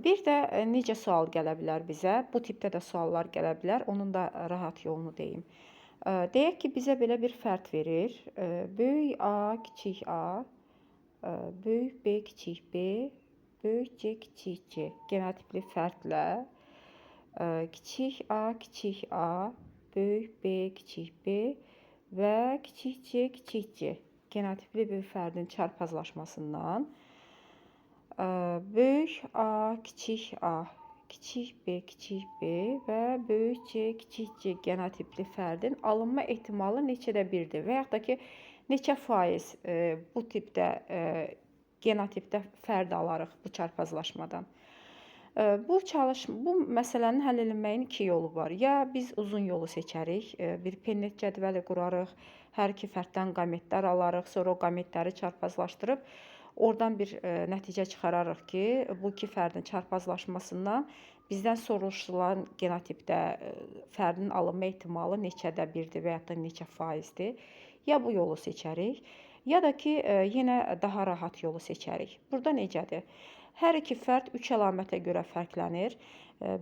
Bir də necə sual gələ bilər bizə? Bu tipdə də suallar gələ bilər. Onun da rahat yolunu deyim. Deyək ki, bizə belə bir fərd verir. Böyük A, kiçik A, böyük B, kiçik B, böyük C, kiçik C. Genotipli fərdlə kiçik A, böyük B, kiçik B və kiçik C, kiçik C. Genotipli bir fərdin çarpazlaşmasından böyük A, kiçik B, kiçik B və böyük C, kiçik C genotipli fərdin alınma ehtimalı neçədə birdir? Və yaxud da ki, neçə faiz bu tipdə genotipdə fərd alarıq bu çarpazlaşmadan? Bu məsələnin həll edilməyinin iki yolu var. Ya biz uzun yolu seçərik, bir Pennet cədvəli qurarıq, hər iki fərddən qametlər alarıq, sonra o qametləri çarpazlaşdırıb oradan bir nəticə çıxararıq ki, bu iki fərdin çarpazlaşmasından bizdən soruşulan genotipdə fərdin alınma ehtimalı neçədə birdir və yaxud da neçə faizdir. Ya bu yolu seçərik, ya da ki, yenə daha rahat yolu seçərik. Burada necədir? Hər iki fərd 3 əlamətə görə fərqlənir.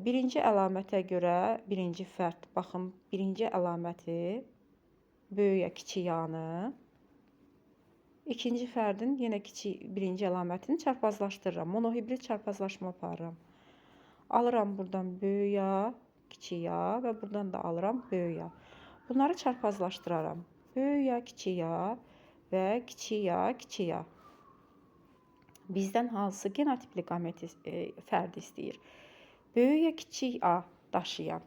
Birinci əlamətə görə birinci fərd, baxın, birinci əlaməti böyük ya kiçik yanı, ikinci fərdin yenə birinci əlamətini çarpazlaşdırıram. Monohibrid çarpazlaşma aparıram. Alıram buradan böyük ya, kiçik ya və buradan da alıram böyük ya. Bunları çarpazlaşdıraram. Böyük ya, kiçik ya və kiçik ya, kiçik ya. Bizdən hansı genotipli qameti fərd istəyir? Böyük ya, kiçik A daşıyan.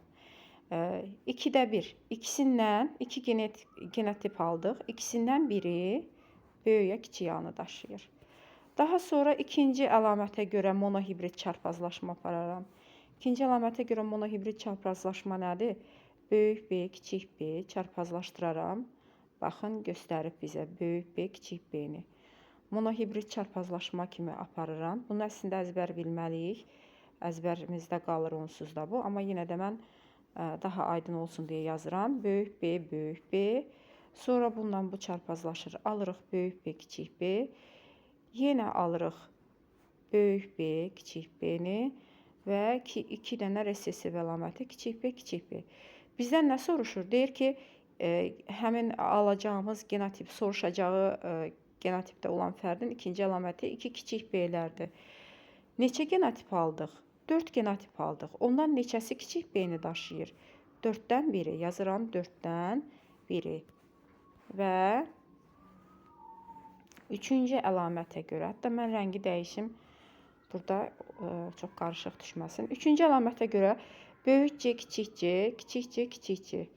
2-də 1. İkisindən 2 genotip aldıq. İkisindən biri böyük ya, kiçik yanı daşıyır. Daha sonra ikinci əlamətə görə monohibrid çarpazlaşma apararam. İkinci əlamətə görə monohibrid çarpazlaşma nədir? Böyük B, kiçik B çarpazlaşdıraram. Baxın, göstərib bizə böyük B, kiçik B-ni. Monohibrid çarpazlaşma kimi aparıram. Bunu əslində əzbər bilməliyik. Əzbərimizdə qalır onsuz da bu. Amma yenə də mən daha aydın olsun deyə yazıram. Böyük B, böyük B. Sonra bundan bu çarpazlaşır. Alırıq böyük B, kiçik B. Yenə alırıq böyük B, kiçik B-ni və 2 dənə resesiv əlaməti kiçik B, kiçik B. Bizdən nə soruşur? Deyir ki, həmin alacağımız genotip soruşacağı genotipdə olan fərdin ikinci əlaməti 2 kiçik B-lərdir. Neçə genotip aldıq? 4 genotip aldıq. Ondan neçəsi kiçik B-ni daşıyır? 4-dən biri. Yazıram 4-dən biri. Və üçüncü əlamətə görə, hətta mən rəngi dəyişim, burada çox qarışıq düşməsin. Üçüncü əlamətə görə böyük C, kiçik C, kiçik C, kiçik C.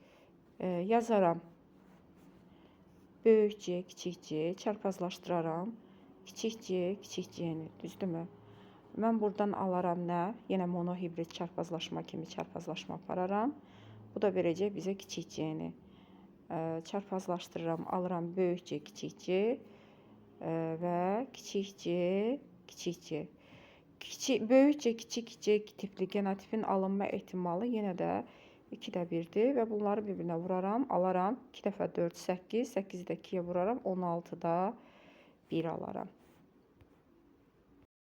Yazaram. Böyük C, kiçik C çarpazlaşdıraram. Kiçik C, kiçik C-ni, düzdürmü? Mən buradan alaram nə? Yenə monohibrid çarpazlaşma kimi çarpazlaşma apararam. Bu da verəcək bizə kiçik C-ni. Çarpazlaşdırıram, alıram böyük C, kiçik C və kiçik C, kiçik C. Böyük C, kiçik C tipli genotipin alınma ehtimalı yenə də 2-də 1-dir və bunları bir-birinə vuraram, alaram. 2 dəfə 4, 8, 8-də 2-yə vuraram, 16-da 1 alaram.